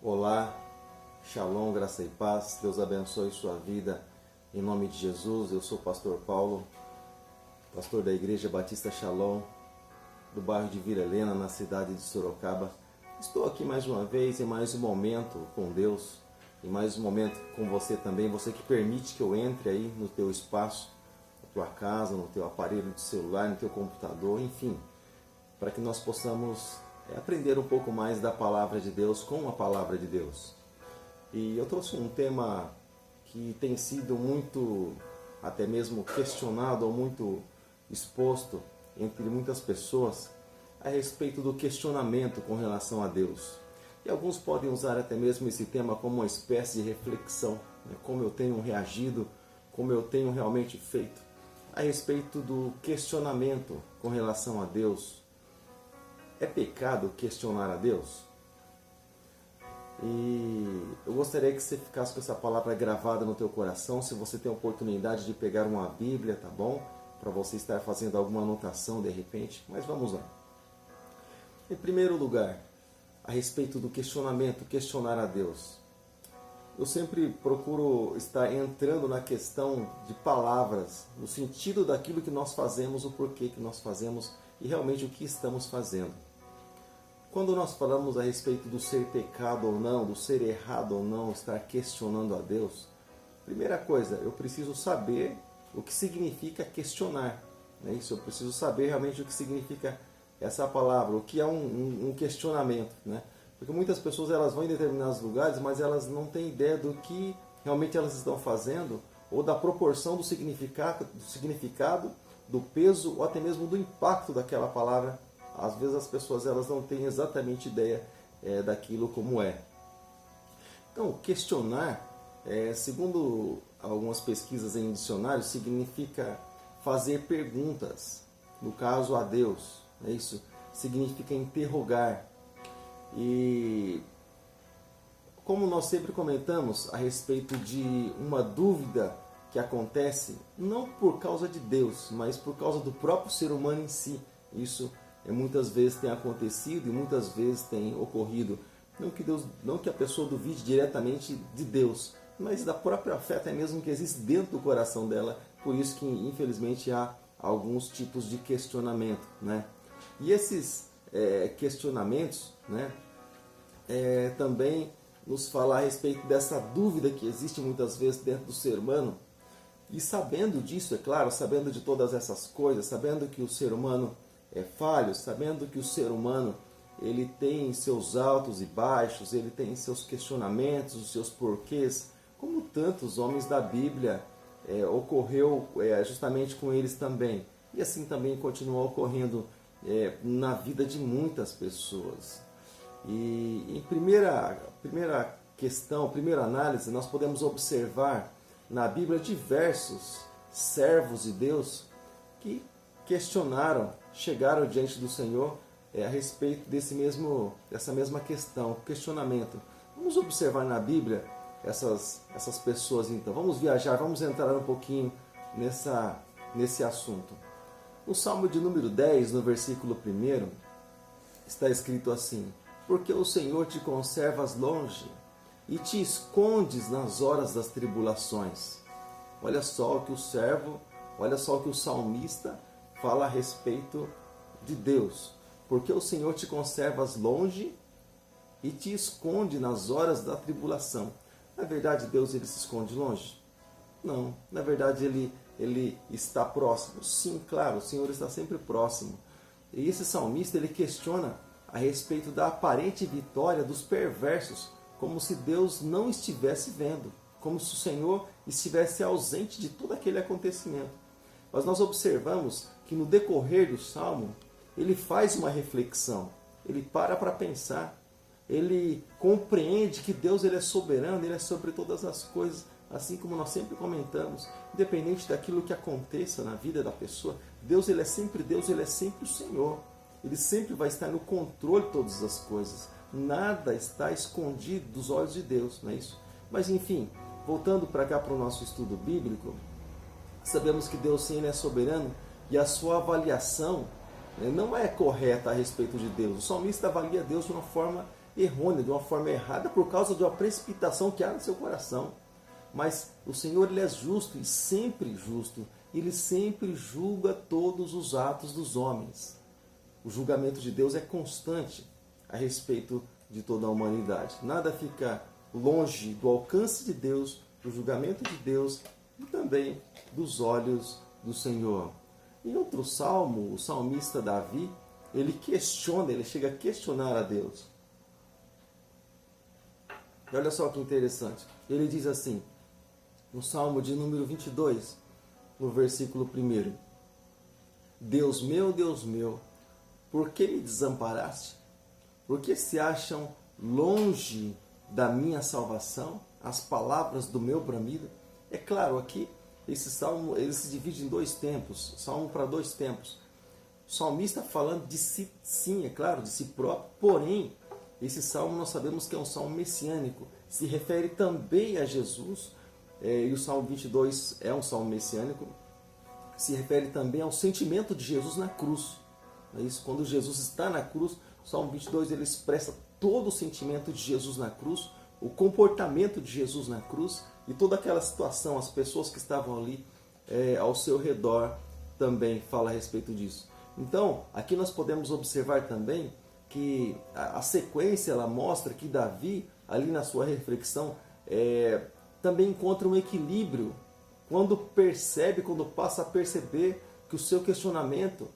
Olá, Shalom, graça e paz, Deus abençoe sua vida, em nome de Jesus. Eu sou o pastor Paulo, pastor da Igreja Batista Shalom, do bairro de Vila Helena, na cidade de Sorocaba. Estou aqui mais uma vez, em mais um momento com Deus, em mais um momento com você também, você que permite que eu entre aí no teu espaço, na tua casa, no teu aparelho de celular, no teu computador, enfim, para que nós possamos aprender um pouco mais da Palavra de Deus com a Palavra de Deus. E eu trouxe um tema que tem sido muito, até mesmo questionado ou muito exposto entre muitas pessoas a respeito do questionamento com relação a Deus. E alguns podem usar até mesmo esse tema como uma espécie de reflexão, né? Como eu tenho reagido, como eu tenho realmente feito a respeito do questionamento com relação a Deus. É pecado questionar a Deus? E eu gostaria que você ficasse com essa palavra gravada no teu coração. Se você tem a oportunidade de pegar uma Bíblia, tá bom? Para você estar fazendo alguma anotação de repente. Mas vamos lá. Em primeiro lugar, a respeito do questionamento, questionar a Deus. Eu sempre procuro estar entrando na questão de palavras, no sentido daquilo que nós fazemos, o porquê que nós fazemos e realmente o que estamos fazendo. Quando nós falamos a respeito do ser pecado ou não, do ser errado ou não, estar questionando a Deus, primeira coisa, eu preciso saber o que significa questionar. Né? Isso, eu preciso saber realmente o que significa essa palavra, o que é um questionamento. Né? Porque muitas pessoas elas vão em determinados lugares, mas elas não têm ideia do que realmente elas estão fazendo, ou da proporção do significado, do peso, ou até mesmo do impacto daquela palavra. Às vezes as pessoas elas não têm exatamente ideia daquilo como é. Então, questionar, segundo algumas pesquisas em dicionário, significa fazer perguntas, no caso a Deus. Isso significa interrogar. E como nós sempre comentamos a respeito de uma dúvida que acontece, não por causa de Deus, mas por causa do próprio ser humano em si. Isso muitas vezes tem acontecido e muitas vezes tem ocorrido. Não que a pessoa duvide diretamente de Deus, mas da própria fé até mesmo que existe dentro do coração dela. Por isso que infelizmente há alguns tipos de questionamento. Né? E esses questionamentos, né, também nos falam a respeito dessa dúvida que existe muitas vezes dentro do ser humano. E sabendo disso, é claro, sabendo de todas essas coisas, sabendo que o ser humano é falho, sabendo que o ser humano ele tem seus altos e baixos, ele tem seus questionamentos, os seus porquês, como tantos homens da Bíblia ocorreu justamente com eles também. E assim também continua ocorrendo na vida de muitas pessoas. E em primeira questão, primeira análise, nós podemos observar na Bíblia diversos servos de Deus que questionaram, chegaram diante do Senhor a respeito dessa mesma questão, questionamento. Vamos observar na Bíblia essas pessoas então. Vamos viajar, vamos entrar um pouquinho nesse assunto. No Salmo de número 10, no versículo 1, está escrito assim: porque o Senhor te conservas longe e te escondes nas horas das tribulações. Olha só o que o salmista fala a respeito de Deus. Porque o Senhor te conservas longe e te esconde nas horas da tribulação. Na verdade, Deus ele se esconde longe? Não. Na verdade, ele está próximo. Sim, claro, o Senhor está sempre próximo. E esse salmista ele questiona a respeito da aparente vitória dos perversos, como se Deus não estivesse vendo, como se o Senhor estivesse ausente de todo aquele acontecimento. Mas nós observamos que no decorrer do Salmo, ele faz uma reflexão, ele para pensar, ele compreende que Deus ele é soberano, ele é sobre todas as coisas, assim como nós sempre comentamos, independente daquilo que aconteça na vida da pessoa, Deus ele é sempre Deus, ele é sempre o Senhor, ele sempre vai estar no controle de todas as coisas, nada está escondido dos olhos de Deus, não é isso? Mas enfim, voltando para cá para o nosso estudo bíblico, sabemos que Deus sim ele é soberano e a sua avaliação não é correta a respeito de Deus. O salmista avalia Deus de uma forma errônea, de uma forma errada, por causa de uma precipitação que há no seu coração. Mas o Senhor, Ele é justo e sempre justo. Ele sempre julga todos os atos dos homens. O julgamento de Deus é constante a respeito de toda a humanidade. Nada fica longe do alcance de Deus, do julgamento de Deus e também dos olhos do Senhor. Em outro salmo, o salmista Davi, ele chega a questionar a Deus. E olha só que interessante. Ele diz assim, no salmo de número 22, no versículo 1. Deus meu, por que me desamparaste? Por que se acham longe da minha salvação as palavras do meu bramido? É claro, aqui esse salmo ele se divide em dois tempos, salmo para dois tempos. O salmista falando de si, sim, é claro, de si próprio, porém, esse salmo nós sabemos que é um salmo messiânico, se refere também a Jesus, e o salmo 22 é um salmo messiânico, se refere também ao sentimento de Jesus na cruz. É isso, quando Jesus está na cruz, o salmo 22 ele expressa todo o sentimento de Jesus na cruz, o comportamento de Jesus na cruz e toda aquela situação, as pessoas que estavam ali ao seu redor também fala a respeito disso. Então, aqui nós podemos observar também que a sequência ela mostra que Davi, ali na sua reflexão, também encontra um equilíbrio quando passa a perceber que o seu questionamento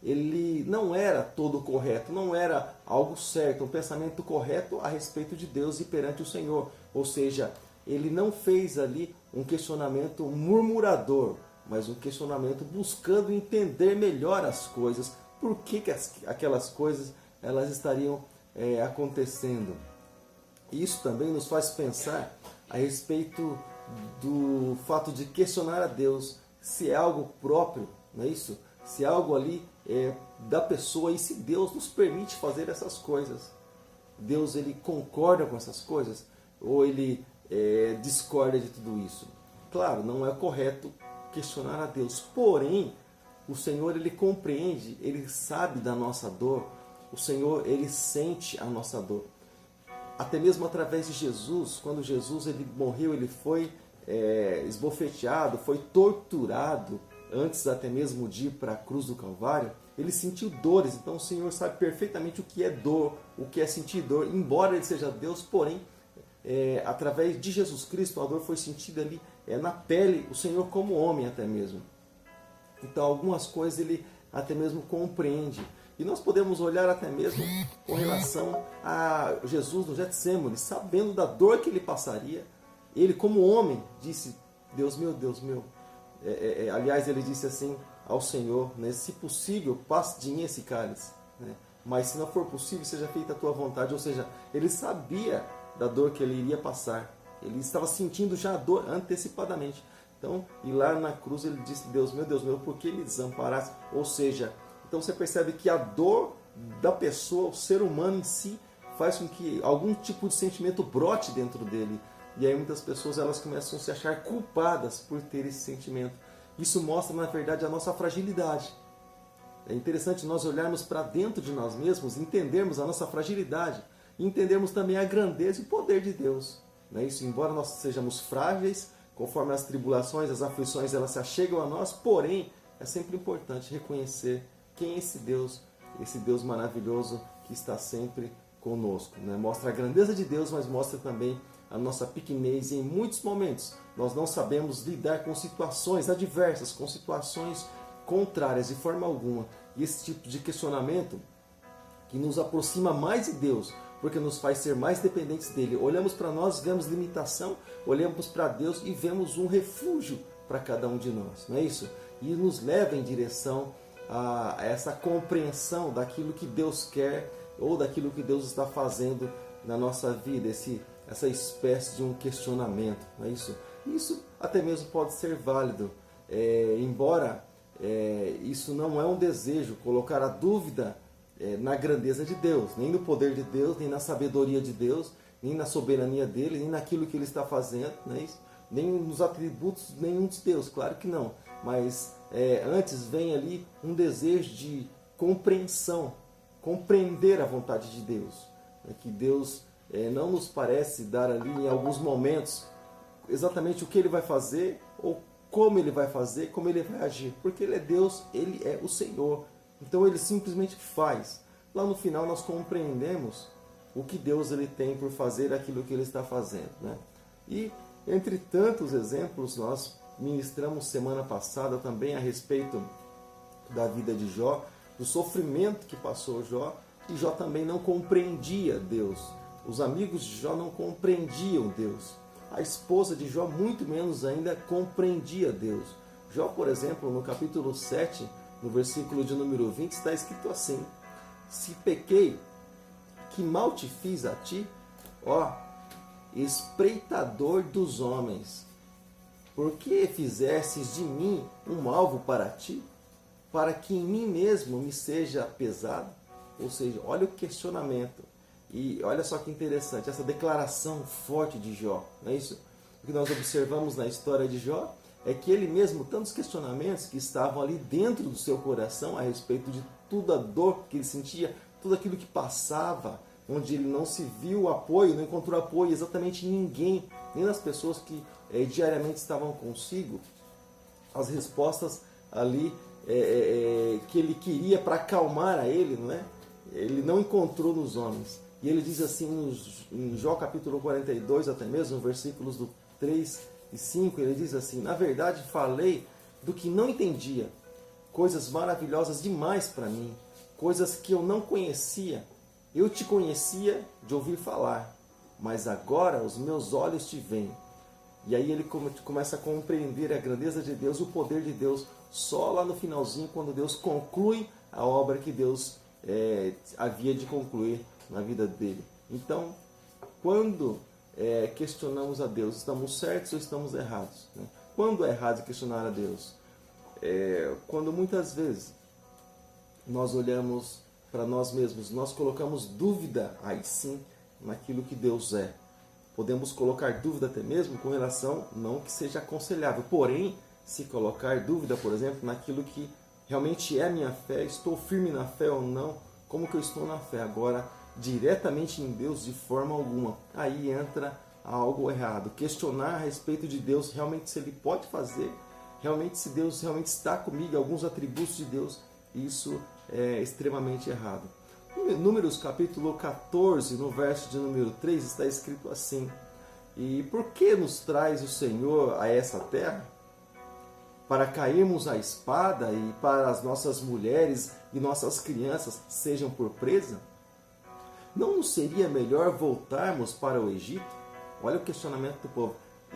ele não era todo correto, não era algo certo, um pensamento correto a respeito de Deus e perante o Senhor. Ou seja, ele não fez ali um questionamento murmurador, mas um questionamento buscando entender melhor as coisas, por que aquelas coisas elas estariam acontecendo. Isso também nos faz pensar a respeito do fato de questionar a Deus se é algo próprio, não é isso? Se é algo ali da pessoa e se Deus nos permite fazer essas coisas. Deus ele concorda com essas coisas ou ele discorda de tudo isso? Claro, não é correto questionar a Deus, porém o Senhor ele compreende, ele sabe da nossa dor, o Senhor ele sente a nossa dor. Até mesmo através de Jesus, quando Jesus ele morreu, ele foi esbofeteado, foi torturado, antes até mesmo de ir para a cruz do Calvário, ele sentiu dores. Então o Senhor sabe perfeitamente o que é dor, o que é sentir dor, embora ele seja Deus, porém, através de Jesus Cristo, a dor foi sentida ali na pele, o Senhor como homem até mesmo. Então algumas coisas ele até mesmo compreende. E nós podemos olhar até mesmo com relação a Jesus no Getsemane, sabendo da dor que ele passaria. Ele como homem disse, Deus meu, aliás ele disse assim ao Senhor, né, se possível passe de mim esse cálice, né, mas se não for possível seja feita a tua vontade. Ou seja, ele sabia da dor que ele iria passar, ele estava sentindo já a dor antecipadamente. Então, e lá na cruz ele disse, Deus meu, por que me desamparaste? Ou seja, então você percebe que a dor da pessoa, o ser humano em si, faz com que algum tipo de sentimento brote dentro dele. E aí muitas pessoas elas começam a se achar culpadas por ter esse sentimento. Isso mostra, na verdade, a nossa fragilidade. É interessante nós olharmos para dentro de nós mesmos, entendermos a nossa fragilidade, e entendermos também a grandeza e o poder de Deus. Não é isso? Embora nós sejamos frágeis, conforme as tribulações, as aflições, elas se achegam a nós, porém, é sempre importante reconhecer quem é esse Deus maravilhoso que está sempre conosco. Né? Mostra a grandeza de Deus, mas mostra também a nossa pequenez. E em muitos momentos nós não sabemos lidar com situações adversas, com situações contrárias de forma alguma. E esse tipo de questionamento que nos aproxima mais de Deus, porque nos faz ser mais dependentes dele. Olhamos para nós, vemos limitação, olhamos para Deus e vemos um refúgio para cada um de nós. Não é isso? E nos leva em direção a essa compreensão daquilo que Deus quer ou daquilo que Deus está fazendo na nossa vida, essa espécie de um questionamento, não é isso? Isso até mesmo pode ser válido, embora isso não é um desejo, colocar a dúvida na grandeza de Deus, nem no poder de Deus, nem na sabedoria de Deus, nem na soberania dele, nem naquilo que ele está fazendo, não é isso? Nem nos atributos nenhum de Deus, claro que não, mas antes vem ali um desejo de compreensão, compreender a vontade de Deus. que Deus não nos parece dar ali em alguns momentos exatamente o que Ele vai fazer ou como Ele vai fazer, como Ele vai agir, porque Ele é Deus, Ele é o Senhor, então Ele simplesmente faz. Lá no final nós compreendemos o que Deus ele tem por fazer, aquilo que Ele está fazendo, né? E entre tantos exemplos, nós ministramos semana passada também a respeito da vida de Jó, do sofrimento que passou Jó, e Jó também não compreendia Deus. Os amigos de Jó não compreendiam Deus. A esposa de Jó muito menos ainda compreendia Deus. Jó, por exemplo, no capítulo 7, no versículo de número 20, está escrito assim: se pequei, que mal te fiz a ti, ó espreitador dos homens, por que fizestes de mim um alvo para ti, para que em mim mesmo me seja pesado? Ou seja, olha o questionamento. E olha só que interessante, essa declaração forte de Jó, não é isso? O que nós observamos na história de Jó é que ele mesmo, tantos questionamentos que estavam ali dentro do seu coração a respeito de toda a dor que ele sentia, tudo aquilo que passava, onde ele não se viu apoio, não encontrou apoio exatamente em ninguém, nem nas pessoas que diariamente estavam consigo, as respostas ali que ele queria para acalmar a ele, não é? Ele não encontrou nos homens. E ele diz assim em Jó capítulo 42, até mesmo, versículos do 3 e 5, ele diz assim: na verdade falei do que não entendia, coisas maravilhosas demais para mim, coisas que eu não conhecia. Eu te conhecia de ouvir falar, mas agora os meus olhos te veem. E aí ele começa a compreender a grandeza de Deus, o poder de Deus, só lá no finalzinho, quando Deus conclui a obra que Deus havia de concluir na vida dele. Então, quando questionamos a Deus, estamos certos ou estamos errados? Né? Quando é errado questionar a Deus? Quando muitas vezes nós olhamos para nós mesmos, nós colocamos dúvida, aí sim, naquilo que Deus é. Podemos colocar dúvida até mesmo com relação, não que seja aconselhável, porém, se colocar dúvida, por exemplo, naquilo que realmente é a minha fé, estou firme na fé ou não, como que eu estou na fé? Agora, diretamente em Deus, de forma alguma, aí entra algo errado. Questionar a respeito de Deus, realmente se Ele pode fazer, realmente se Deus realmente está comigo, alguns atributos de Deus, isso é extremamente errado. Números capítulo 14, no verso de número 3, está escrito assim: e por que nos traz o Senhor a essa terra? Para cairmos à espada e para as nossas mulheres e nossas crianças sejam por presa? Não nos seria melhor voltarmos para o Egito? Olha o questionamento do povo.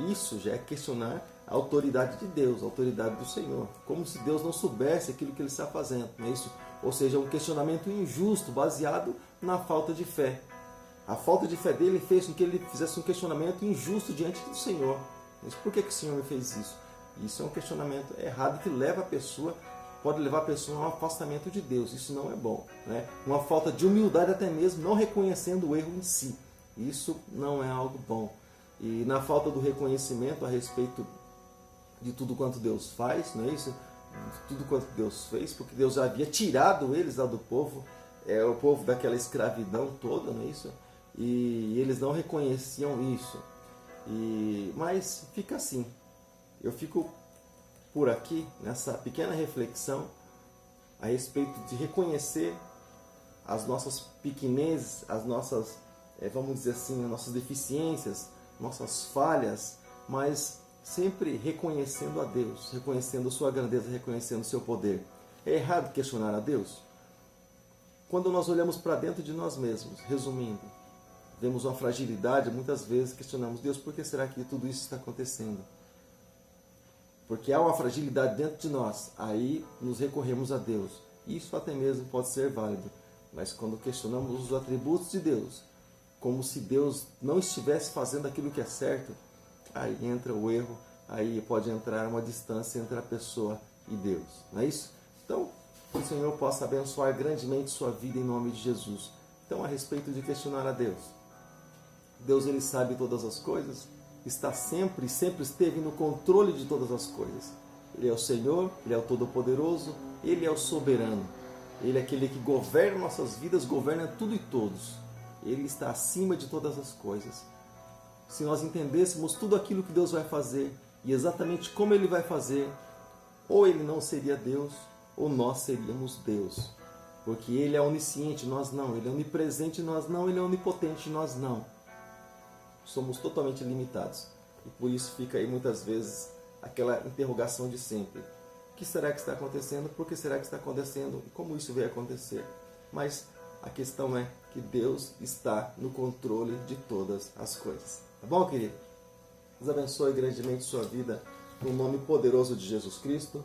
Isso já é questionar a autoridade de Deus, a autoridade do Senhor. Como se Deus não soubesse aquilo que Ele está fazendo, não é isso? Ou seja, um questionamento injusto, baseado na falta de fé. A falta de fé dele fez com que ele fizesse um questionamento injusto diante do Senhor. Mas por que o Senhor me fez isso? Isso é um questionamento errado que leva a pessoa, pode levar a pessoa a um afastamento de Deus. Isso não é bom, né? Uma falta de humildade até mesmo, não reconhecendo o erro em si. Isso não é algo bom. E na falta do reconhecimento a respeito de tudo quanto Deus faz, não é isso? De tudo quanto Deus fez, porque Deus já havia tirado eles lá do povo, o povo daquela escravidão toda, não é isso? E eles não reconheciam isso. Mas fica assim. Eu fico por aqui, nessa pequena reflexão, a respeito de reconhecer as nossas pequenezes, as nossas, vamos dizer assim, as nossas deficiências, nossas falhas, mas sempre reconhecendo a Deus, reconhecendo sua grandeza, reconhecendo seu poder. É errado questionar a Deus? Quando nós olhamos para dentro de nós mesmos, resumindo, vemos uma fragilidade, muitas vezes questionamos: Deus, por que será que tudo isso está acontecendo? Porque há uma fragilidade dentro de nós, aí nos recorremos a Deus. Isso até mesmo pode ser válido, mas quando questionamos os atributos de Deus, como se Deus não estivesse fazendo aquilo que é certo, aí entra o erro, aí pode entrar uma distância entre a pessoa e Deus. Não é isso? Então, que o Senhor possa abençoar grandemente sua vida em nome de Jesus. Então, a respeito de questionar a Deus. Deus, Ele sabe todas as coisas, está sempre e sempre esteve no controle de todas as coisas. Ele é o Senhor, Ele é o Todo-Poderoso, Ele é o Soberano. Ele é aquele que governa nossas vidas, governa tudo e todos. Ele está acima de todas as coisas. Se nós entendêssemos tudo aquilo que Deus vai fazer e exatamente como Ele vai fazer, ou Ele não seria Deus, ou nós seríamos Deus. Porque Ele é onisciente, nós não. Ele é onipresente, nós não. Ele é onipotente, nós não. Somos totalmente limitados. E por isso fica aí muitas vezes aquela interrogação de sempre. O que será que está acontecendo? Por que será que está acontecendo? E como isso veio acontecer? Mas a questão é que Deus está no controle de todas as coisas. Tá bom, querido? Deus abençoe grandemente sua vida no nome poderoso de Jesus Cristo.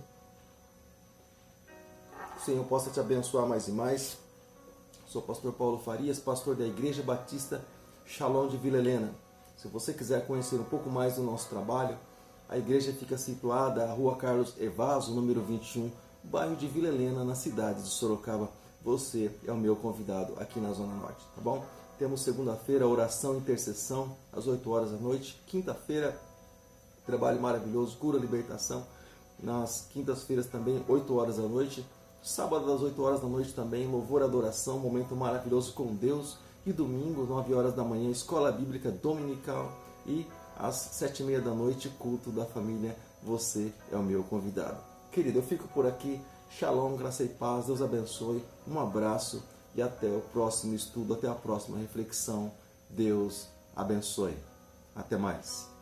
O Senhor possa te abençoar mais e mais. Sou o pastor Paulo Farias, pastor da Igreja Batista Shalom de Vila Helena. Se você quiser conhecer um pouco mais do nosso trabalho, a igreja fica situada na Rua Carlos Evaso, número 21, bairro de Vila Helena, na cidade de Sorocaba. Você é o meu convidado aqui na Zona Norte, tá bom? Temos segunda-feira, oração e intercessão, às 8 horas da noite. Quinta-feira, trabalho maravilhoso, cura, libertação. Nas quintas-feiras também, 8 horas da noite. Sábado, às 8 horas da noite também, louvor, adoração, momento maravilhoso com Deus. E domingo, 9 horas da manhã, escola bíblica dominical. E às 7h30 da noite, culto da família. Você é o meu convidado. Querido, eu fico por aqui. Shalom, graça e paz, Deus abençoe, um abraço e até o próximo estudo, até a próxima reflexão. Deus abençoe. Até mais.